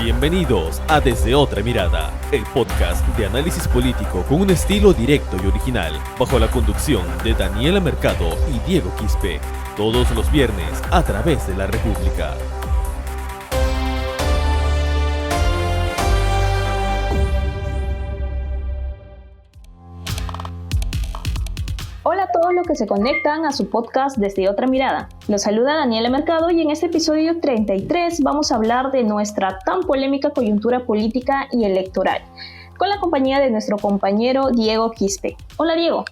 Bienvenidos a Desde Otra Mirada, el podcast de análisis político con un estilo directo y original, bajo la conducción de Daniela Mercado y Diego Quispe, todos los viernes a través de la República. Hola a todos los que se conectan a su podcast Desde Otra Mirada. Los saluda Daniela Mercado y en este episodio 33 vamos a hablar de nuestra tan polémica coyuntura política y electoral, con la compañía de nuestro compañero Diego Quispe. Hola Diego.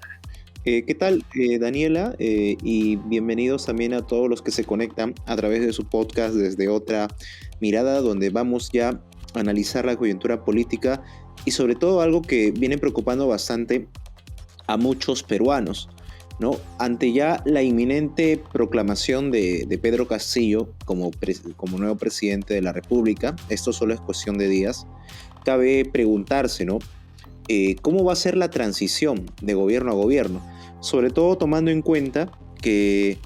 ¿Qué tal, Daniela? Y bienvenidos también a todos los que se conectan a través de su podcast Desde Otra Mirada, donde vamos ya a analizar la coyuntura política y sobre todo algo que viene preocupando bastante a muchos peruanos, ¿no? Ante ya la inminente proclamación de Pedro Castillo como nuevo presidente de la República, esto solo es cuestión de días, cabe preguntarse, ¿no? ¿Cómo va a ser la transición de gobierno a gobierno? Sobre todo tomando en cuenta que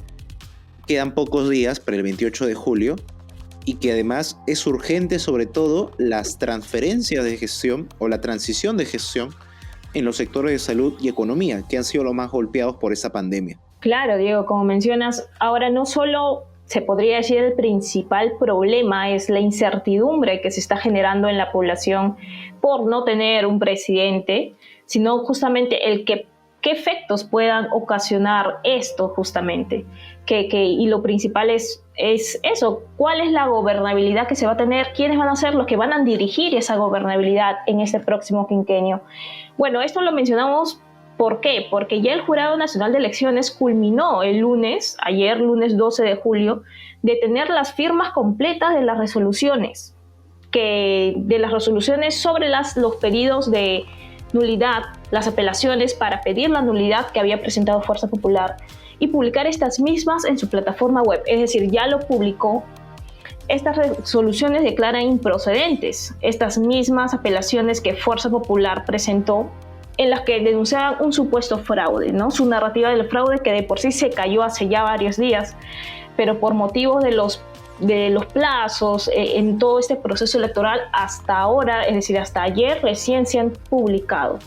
quedan pocos días para el 28 de julio y que además es urgente sobre todo las transferencias de gestión o la transición de gestión en los sectores de salud y economía, que han sido los más golpeados por esta pandemia. Claro, Diego, como mencionas, ahora no solo se podría decir el principal problema es la incertidumbre que se está generando en la población por no tener un presidente, sino justamente el que qué efectos puedan ocasionar esto justamente. Y lo principal es eso, cuál es la gobernabilidad que se va a tener, quiénes van a ser los que van a dirigir esa gobernabilidad en este próximo quinquenio. Bueno, esto lo mencionamos, ¿por qué? Porque ya el Jurado Nacional de Elecciones culminó ayer lunes 12 de julio, de tener las firmas completas de las resoluciones, sobre los pedidos de nulidad, las apelaciones para pedir la nulidad que había presentado Fuerza Popular y publicar estas mismas en su plataforma web, es decir, ya lo publicó. Estas resoluciones declaran improcedentes estas mismas apelaciones que Fuerza Popular presentó, en las que denunciaban un supuesto fraude, ¿no? Su narrativa del fraude que de por sí se cayó hace ya varios días, pero por motivos de los plazos en todo este proceso electoral hasta ahora, es decir, hasta ayer recién se han publicado.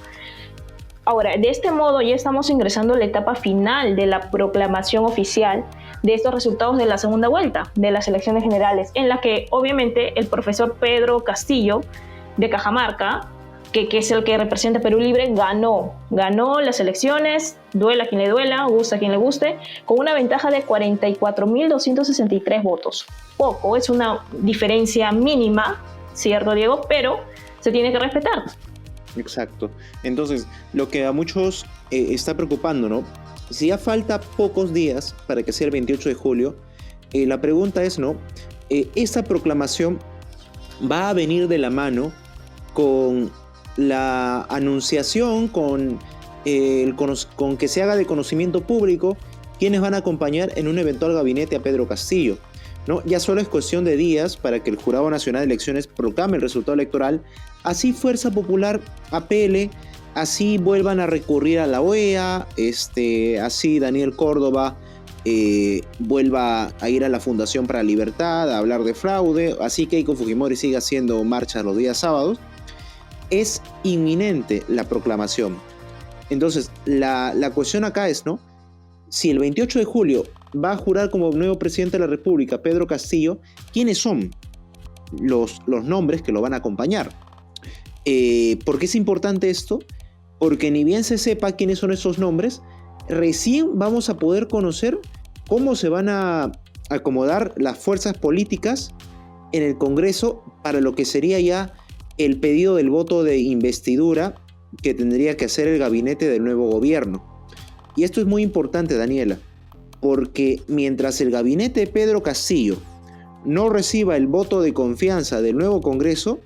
Ahora, de este modo ya estamos ingresando a la etapa final de la proclamación oficial de estos resultados de la segunda vuelta de las elecciones generales, en la que obviamente el profesor Pedro Castillo de Cajamarca, que es el que representa Perú Libre, ganó las elecciones, duela a quien le duela, gusta a quien le guste, con una ventaja de 44.263 votos. Poco, es una diferencia mínima, ¿cierto, Diego? Pero se tiene que respetar. Exacto. Entonces, lo que a muchos está preocupando, ¿no? Si ya falta pocos días para que sea el 28 de julio, la pregunta es, ¿no? ¿Esta proclamación va a venir de la mano con la anunciación, con que se haga de conocimiento público quiénes van a acompañar en un eventual gabinete a Pedro Castillo, ¿no? Ya solo es cuestión de días para que el Jurado Nacional de Elecciones proclame el resultado electoral, así Fuerza Popular apele, así vuelvan a recurrir a la OEA, así Daniel Córdoba vuelva a ir a la Fundación para la Libertad a hablar de fraude, así Keiko Fujimori siga haciendo marchas los días sábados. Es inminente la proclamación. Entonces, la cuestión acá es, ¿no? Si el 28 de julio va a jurar como nuevo presidente de la República Pedro Castillo, ¿quiénes son los nombres que lo van a acompañar? ¿Por qué es importante esto? Porque ni bien se sepa quiénes son esos nombres, recién vamos a poder conocer cómo se van a acomodar las fuerzas políticas en el Congreso para lo que sería ya el pedido del voto de investidura que tendría que hacer el gabinete del nuevo gobierno. Y esto es muy importante, Daniela, porque mientras el gabinete de Pedro Castillo no reciba el voto de confianza del nuevo Congreso,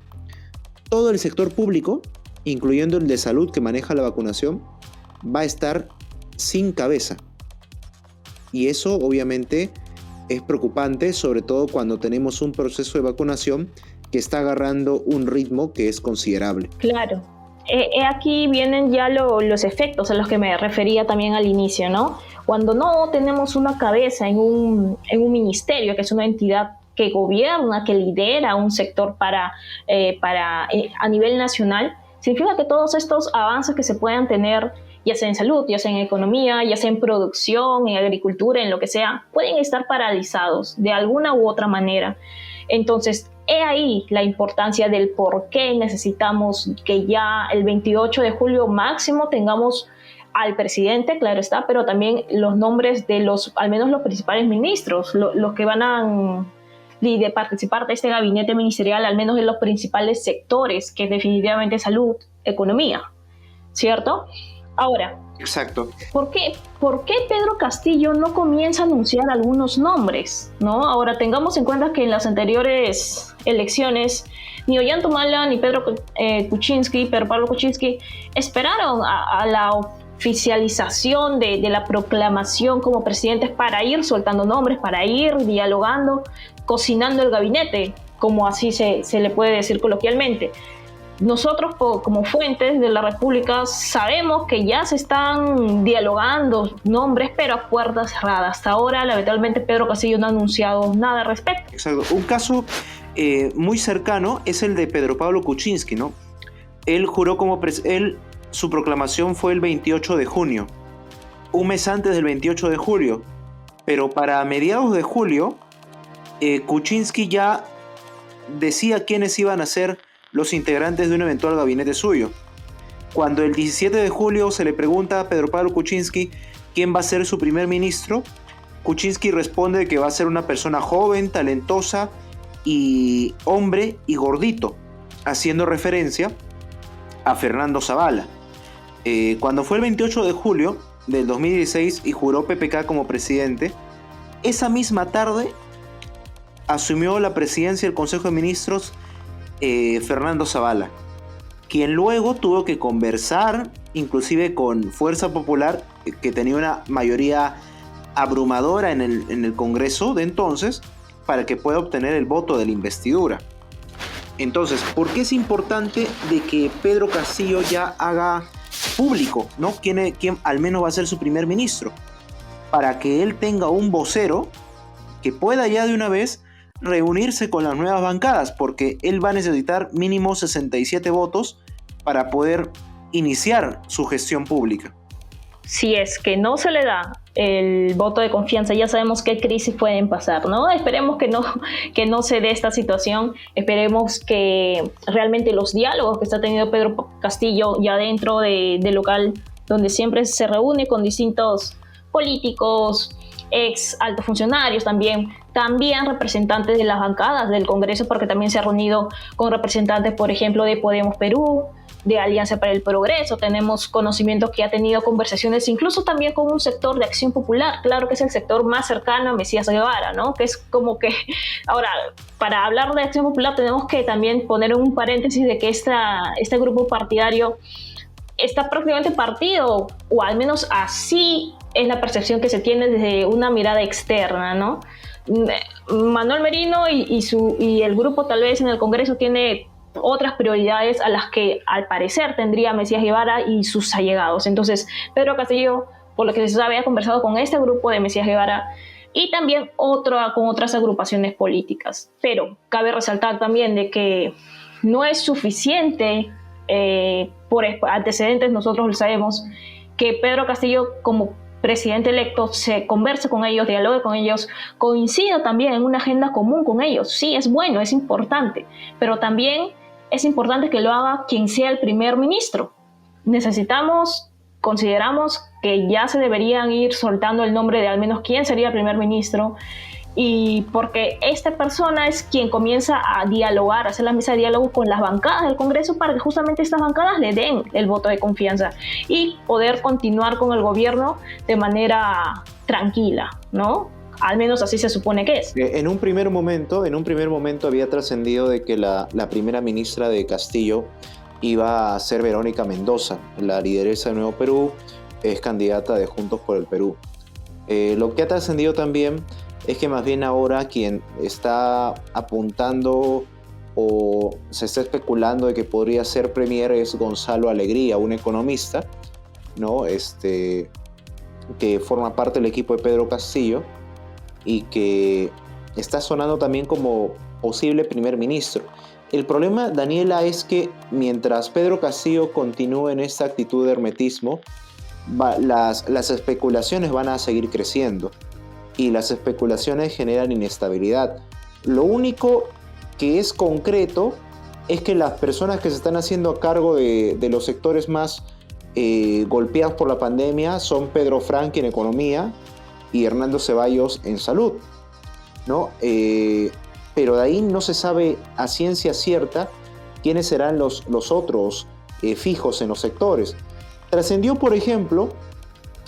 todo el sector público, incluyendo el de salud que maneja la vacunación, va a estar sin cabeza. Y eso obviamente es preocupante, sobre todo cuando tenemos un proceso de vacunación que está agarrando un ritmo que es considerable. Claro. Aquí vienen ya los efectos a los que me refería también al inicio, ¿no? Cuando no tenemos una cabeza en un ministerio, que es una entidad que gobierna, que lidera un sector a nivel nacional, significa que todos estos avances que se puedan tener, ya sea en salud, ya sea en economía, ya sea en producción, en agricultura, en lo que sea, pueden estar paralizados de alguna u otra manera. Entonces, he ahí la importancia del por qué necesitamos que ya el 28 de julio máximo tengamos al presidente, claro está, pero también los nombres de al menos los principales ministros, los que van a participar de este gabinete ministerial, al menos en los principales sectores, que es definitivamente salud, economía, ¿cierto? Ahora, exacto. ¿Por qué Pedro Castillo no comienza a anunciar algunos nombres, ¿no? Ahora, tengamos en cuenta que en las anteriores elecciones ni Ollanta ni Pedro Pablo Kuczynski esperaron a la oficialización de la proclamación como presidentes para ir soltando nombres, para ir dialogando, cocinando el gabinete, como así se le puede decir coloquialmente. Nosotros, como fuentes de la República, sabemos que ya se están dialogando nombres, pero a puertas cerradas. Hasta ahora, lamentablemente, Pedro Castillo no ha anunciado nada al respecto. Exacto. Un caso muy cercano es el de Pedro Pablo Kuczynski, ¿no? Él juró su proclamación fue el 28 de junio, un mes antes del 28 de julio. Pero para mediados de julio, Kuczynski ya decía quiénes iban a ser los integrantes de un eventual gabinete suyo. Cuando el 17 de julio se le pregunta a Pedro Pablo Kuczynski quién va a ser su primer ministro, Kuczynski responde que va a ser una persona joven, talentosa y hombre y gordito, haciendo referencia a Fernando Zavala. Cuando fue el 28 de julio del 2016 y juró PPK como presidente, esa misma tarde asumió la presidencia del Consejo de Ministros Fernando Zavala, quien luego tuvo que conversar inclusive con Fuerza Popular, que tenía una mayoría abrumadora en el Congreso de entonces, para que pueda obtener el voto de la investidura. Entonces, ¿por qué es importante de que Pedro Castillo ya haga público, ¿no? ¿Quién al menos va a ser su primer ministro? Para que él tenga un vocero que pueda ya de una vez reunirse con las nuevas bancadas, porque él va a necesitar mínimo 67 votos para poder iniciar su gestión pública. Si es que no se le da el voto de confianza, ya sabemos qué crisis pueden pasar, ¿no? Esperemos que no se dé esta situación. Esperemos que realmente los diálogos que está teniendo Pedro Castillo ya dentro del local donde siempre se reúne con distintos políticos, ex altos funcionarios, también representantes de las bancadas del Congreso, porque también se ha reunido con representantes, por ejemplo, de Podemos Perú, de Alianza para el Progreso. Tenemos conocimiento que ha tenido conversaciones incluso también con un sector de Acción Popular, claro que es el sector más cercano a Mesías Guevara, ¿no? Que es como que, ahora, para hablar de Acción Popular tenemos que también poner un paréntesis de que este grupo partidario está prácticamente partido, o al menos así es la percepción que se tiene desde una mirada externa, ¿no? Manuel Merino y el grupo tal vez en el Congreso tiene otras prioridades a las que al parecer tendría Mesías Guevara y sus allegados. Entonces, Pedro Castillo, por lo que se sabe, ha conversado con este grupo de Mesías Guevara y también con otras agrupaciones políticas. Pero cabe resaltar también de que no es suficiente, por antecedentes nosotros lo sabemos, que Pedro Castillo como presidente electo se converse con ellos, dialogue con ellos, coincida también en una agenda común con ellos. Sí, es bueno, es importante, pero también es importante que lo haga quien sea el primer ministro. Consideramos que ya se deberían ir soltando el nombre de al menos quién sería el primer ministro, y porque esta persona es quien comienza a dialogar, a hacer la mesa de diálogo con las bancadas del Congreso para que justamente estas bancadas le den el voto de confianza y poder continuar con el gobierno de manera tranquila, ¿no? Al menos así se supone que es. En un primer momento había trascendido de que la primera ministra de Castillo iba a ser Verónica Mendoza, la lideresa de Nuevo Perú, es candidata de Juntos por el Perú. Lo que ha trascendido también es que más bien ahora quien está apuntando o se está especulando de que podría ser premier es Gonzalo Alegría, un economista, ¿no? Que forma parte del equipo de Pedro Castillo y que está sonando también como posible primer ministro. El problema, Daniela, es que mientras Pedro Castillo continúe en esta actitud de hermetismo, las especulaciones van a seguir creciendo y las especulaciones generan inestabilidad. Lo único que es concreto es que las personas que se están haciendo a cargo de los sectores más golpeados por la pandemia son Pedro Franque en economía y Hernando Ceballos en salud, ¿no? Pero de ahí no se sabe a ciencia cierta quiénes serán los otros fijos en los sectores. Trascendió, por ejemplo,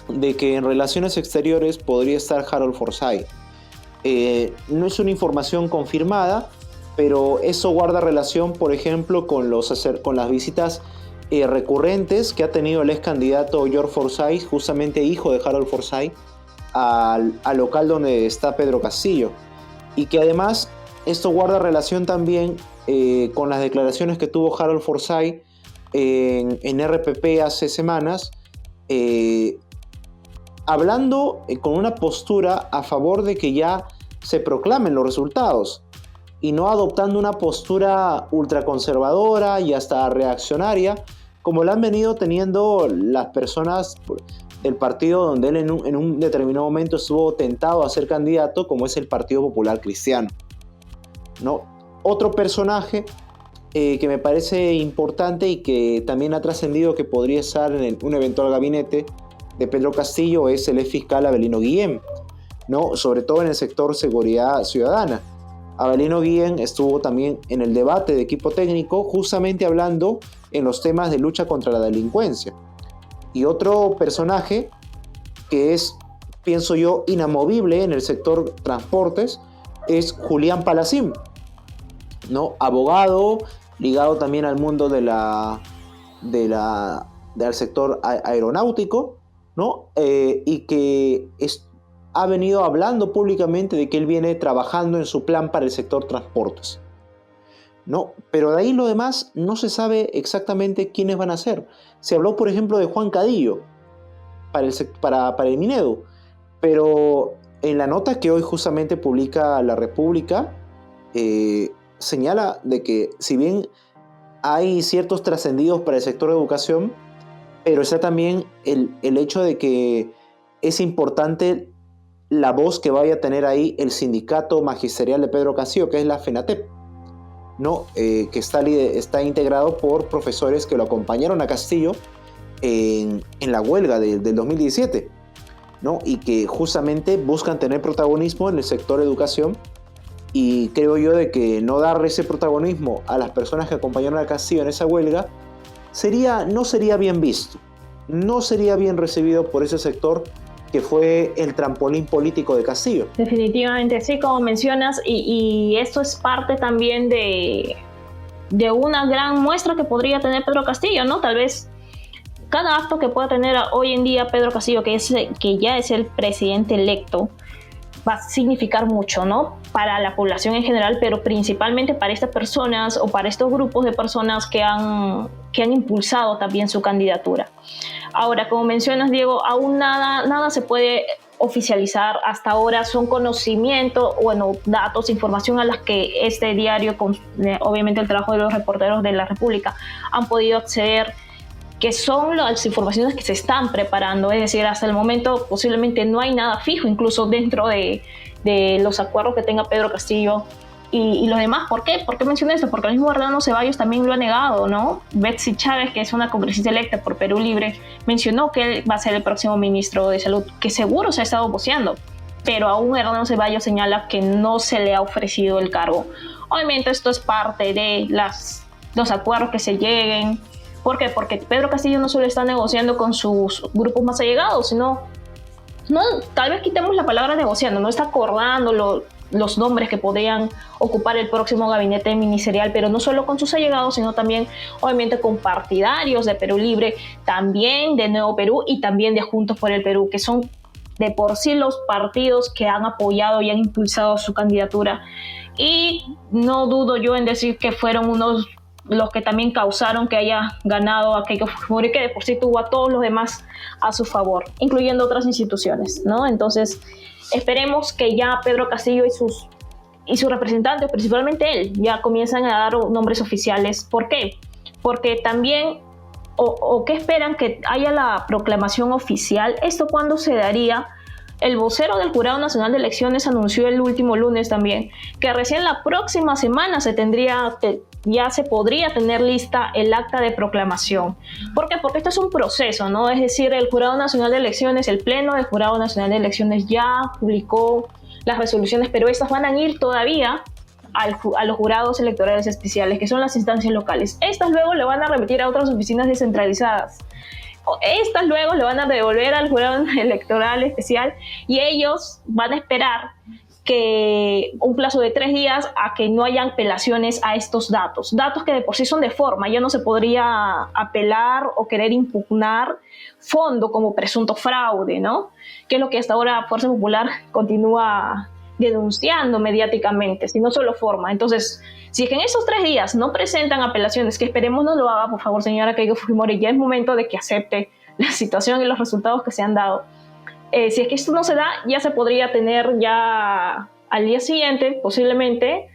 de que en Relaciones Exteriores podría estar Harold Forsyth. No es una información confirmada, pero eso guarda relación, por ejemplo, con las visitas recurrentes que ha tenido el ex candidato George Forsyth, justamente hijo de Harold Forsyth, al local donde está Pedro Castillo. Y que además esto guarda relación también con las declaraciones que tuvo Harold Forsyth en RPP hace semanas, hablando con una postura a favor de que ya se proclamen los resultados y no adoptando una postura ultraconservadora y hasta reaccionaria como la han venido teniendo las personas del partido donde él en un determinado momento estuvo tentado a ser candidato, como es el Partido Popular Cristiano, ¿no? Otro personaje que me parece importante y que también ha trascendido que podría estar en un eventual gabinete de Pedro Castillo es el ex fiscal Avelino Guillén, ¿no? Sobre todo en el sector seguridad ciudadana. Avelino Guillén estuvo también en el debate de equipo técnico, justamente hablando en los temas de lucha contra la delincuencia. Y otro personaje que es, pienso yo, inamovible en el sector transportes es Julián Palacín, ¿no? Abogado, ligado también al mundo del sector aeronáutico, ¿no? Y que ha venido hablando públicamente de que él viene trabajando en su plan para el sector transportes, ¿no? Pero de ahí lo demás no se sabe exactamente quiénes van a ser. Se habló, por ejemplo, de Juan Cadillo para el Minedu, pero en la nota que hoy justamente publica La República, señala de que si bien hay ciertos trascendidos para el sector de educación, pero está también el hecho de que es importante la voz que vaya a tener ahí el sindicato magisterial de Pedro Castillo, que es la FENATEP, ¿no? Que está integrado por profesores que lo acompañaron a Castillo en la huelga del 2017, ¿no? Y que justamente buscan tener protagonismo en el sector educación. Y creo yo de que no darle ese protagonismo a las personas que acompañaron a Castillo en esa huelga no sería bien visto, no sería bien recibido por ese sector que fue el trampolín político de Castillo. Definitivamente, sí, como mencionas, y esto es parte también de una gran muestra que podría tener Pedro Castillo, ¿no? Tal vez cada acto que pueda tener hoy en día Pedro Castillo, que ya es el presidente electo, va a significar mucho, ¿no? Para la población en general, pero principalmente para estas personas o para estos grupos de personas que han impulsado también su candidatura. Ahora, como mencionas, Diego, aún nada se puede oficializar. Hasta ahora son conocimientos, datos, información a las que este diario, obviamente el trabajo de los reporteros de La República, han podido acceder, que son las informaciones que se están preparando. Es decir, hasta el momento posiblemente no hay nada fijo, incluso dentro de los acuerdos que tenga Pedro Castillo y los demás. ¿Por qué? ¿Por qué menciono esto? Porque el mismo Hernando Ceballos también lo ha negado, ¿no? Betsy Chávez, que es una congresista electa por Perú Libre, mencionó que él va a ser el próximo ministro de Salud, que seguro se ha estado voceando, pero aún Hernando Ceballos señala que no se le ha ofrecido el cargo. Obviamente esto es parte de los acuerdos que se lleguen. ¿Por qué? Porque Pedro Castillo no solo está negociando con sus grupos más allegados, sino, tal vez quitemos la palabra negociando, no está acordando los nombres que podrían ocupar el próximo gabinete ministerial, pero no solo con sus allegados, sino también obviamente con partidarios de Perú Libre, también de Nuevo Perú y también de Juntos por el Perú, que son de por sí los partidos que han apoyado y han impulsado su candidatura. Y no dudo yo en decir que fueron los que también causaron que haya ganado a Keiko Fujimori, que de por sí tuvo a todos los demás a su favor, incluyendo otras instituciones, ¿no? Entonces, esperemos que ya Pedro Castillo y sus y sus representantes, principalmente él, ya comienzan a dar nombres oficiales. ¿Por qué? Porque también, o ¿qué esperan que haya la proclamación oficial? ¿Esto cuándo se daría? El vocero del Jurado Nacional de Elecciones anunció el último lunes también que recién la próxima semana ya se podría tener lista el acta de proclamación. ¿Por qué? Porque esto es un proceso, ¿no? Es decir, el Jurado Nacional de Elecciones, el Pleno del Jurado Nacional de Elecciones ya publicó las resoluciones, pero estas van a ir todavía a los jurados electorales especiales, que son las instancias locales. Estas luego le van a remitir a otras oficinas descentralizadas. Estas luego le van a devolver al jurado electoral especial y ellos van a esperar que un plazo de 3 días a que no hayan apelaciones a estos datos que de por sí son de forma, ya no se podría apelar o querer impugnar fondo como presunto fraude, ¿no? Que es lo que hasta ahora Fuerza Popular continúa denunciando mediáticamente, sino solo forma. Entonces, si es que en esos 3 días no presentan apelaciones, que esperemos no lo haga, por favor, señora Keiko Fujimori, ya es momento de que acepte la situación y los resultados que se han dado. Si es que esto no se da, ya se podría tener ya al día siguiente, posiblemente,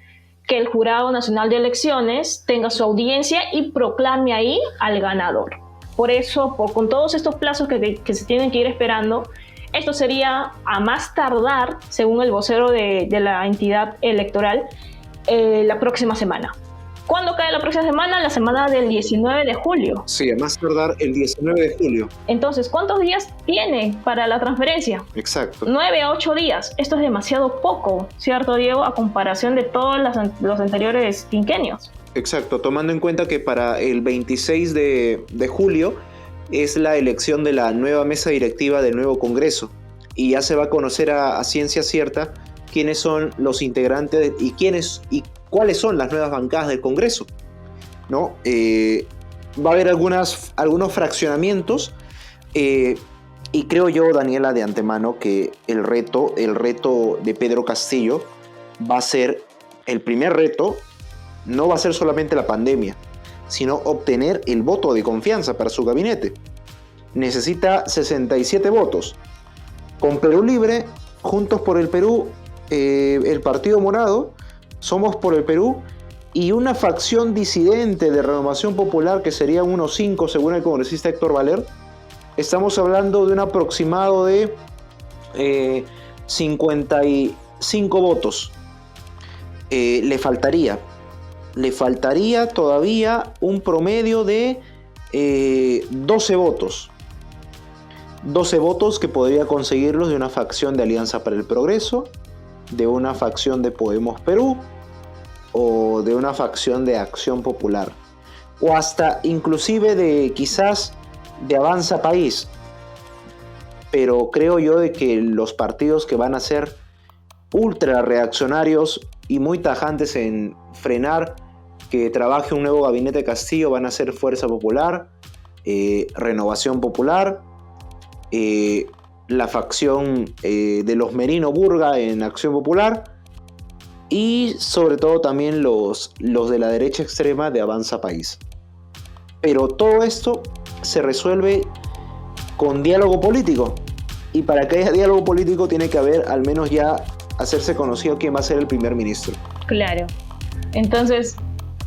que el Jurado Nacional de Elecciones tenga su audiencia y proclame ahí al ganador. Por eso, con todos estos plazos que se tienen que ir esperando, esto sería a más tardar, según el vocero de la entidad electoral, la próxima semana. ¿Cuándo cae la próxima semana? La semana del 19 de julio. Sí, a más tardar el 19 de julio. Entonces, ¿cuántos días tiene para la transferencia? Exacto. 9 a 8 días. Esto es demasiado poco, ¿cierto, Diego? A comparación de todos los anteriores quinquenios. Exacto, tomando en cuenta que para el 26 de julio es la elección de la nueva mesa directiva del nuevo Congreso y ya se va a conocer a ciencia cierta quiénes son los integrantes y cuáles son las nuevas bancadas del Congreso, ¿no? Va a haber algunos fraccionamientos y creo yo, Daniela, de antemano que el reto de Pedro Castillo va a ser, el primer reto no va a ser solamente la pandemia, sino obtener el voto de confianza para su gabinete. Necesita 67 votos. Con Perú Libre, Juntos por el Perú, el Partido Morado, Somos por el Perú y una facción disidente de Renovación Popular que serían unos 5 según el congresista Héctor Valer. Estamos hablando de un aproximado de 55 votos. Le faltaría todavía un promedio de 12 votos. 12 votos que podría conseguirlos de una facción de Alianza para el Progreso, de una facción de Podemos Perú o de una facción de Acción Popular o hasta inclusive de quizás de Avanza País, pero creo yo de que los partidos que van a ser ultra reaccionarios y muy tajantes en frenar que trabaje un nuevo gabinete Castillo van a ser Fuerza Popular, Renovación Popular, la facción de los Merino Burga en Acción Popular y sobre todo también los de la derecha extrema de Avanza País. Pero todo esto se resuelve con diálogo político y para que haya diálogo político tiene que haber al menos ya hacerse conocido quién va a ser el primer ministro. Claro, entonces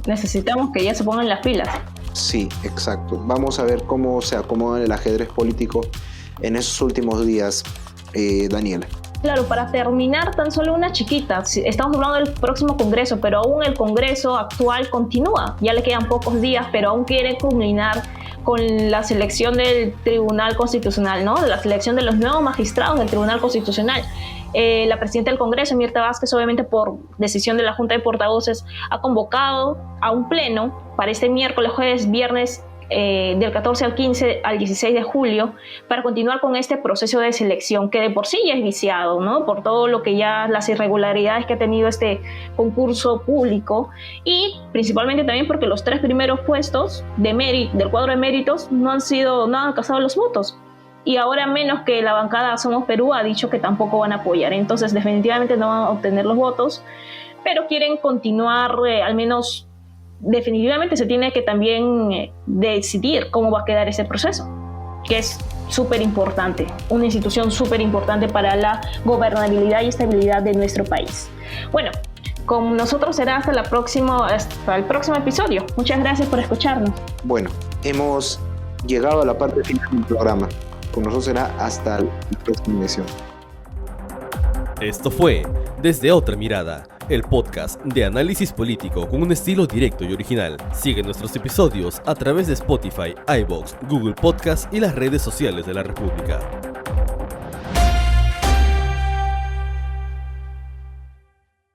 necesitamos que ya se pongan las pilas. Sí, exacto. Vamos a ver cómo se acomoda el ajedrez político en esos últimos días, Daniela. Claro, para terminar, tan solo una chiquita. Estamos hablando del próximo Congreso, pero aún el Congreso actual continúa. Ya le quedan pocos días, pero aún quiere culminar con la selección del Tribunal Constitucional, ¿no? La selección de los nuevos magistrados del Tribunal Constitucional. La presidenta del Congreso, Mirta Vázquez, obviamente por decisión de la Junta de Portavoces, ha convocado a un pleno para este miércoles, jueves, viernes, del 14 al 15 al 16 de julio para continuar con este proceso de selección que de por sí ya es viciado, ¿no? Por todo lo que ya las irregularidades que ha tenido este concurso público y principalmente también porque los 3 primeros puestos del cuadro de méritos no han alcanzado los votos y ahora menos que la bancada Somos Perú ha dicho que tampoco van a apoyar, entonces definitivamente no van a obtener los votos, pero quieren continuar al menos. Definitivamente se tiene que también decidir cómo va a quedar ese proceso, que es súper importante, una institución súper importante para la gobernabilidad y estabilidad de nuestro país. Bueno, Con nosotros será hasta el próximo episodio. Muchas gracias por escucharnos. Bueno, hemos llegado a la parte final del programa. Con nosotros será hasta la próxima emisión. Esto fue Desde Otra Mirada, el podcast de análisis político con un estilo directo y original. Sigue nuestros episodios a través de Spotify, iVoox, Google Podcast y las redes sociales de la República.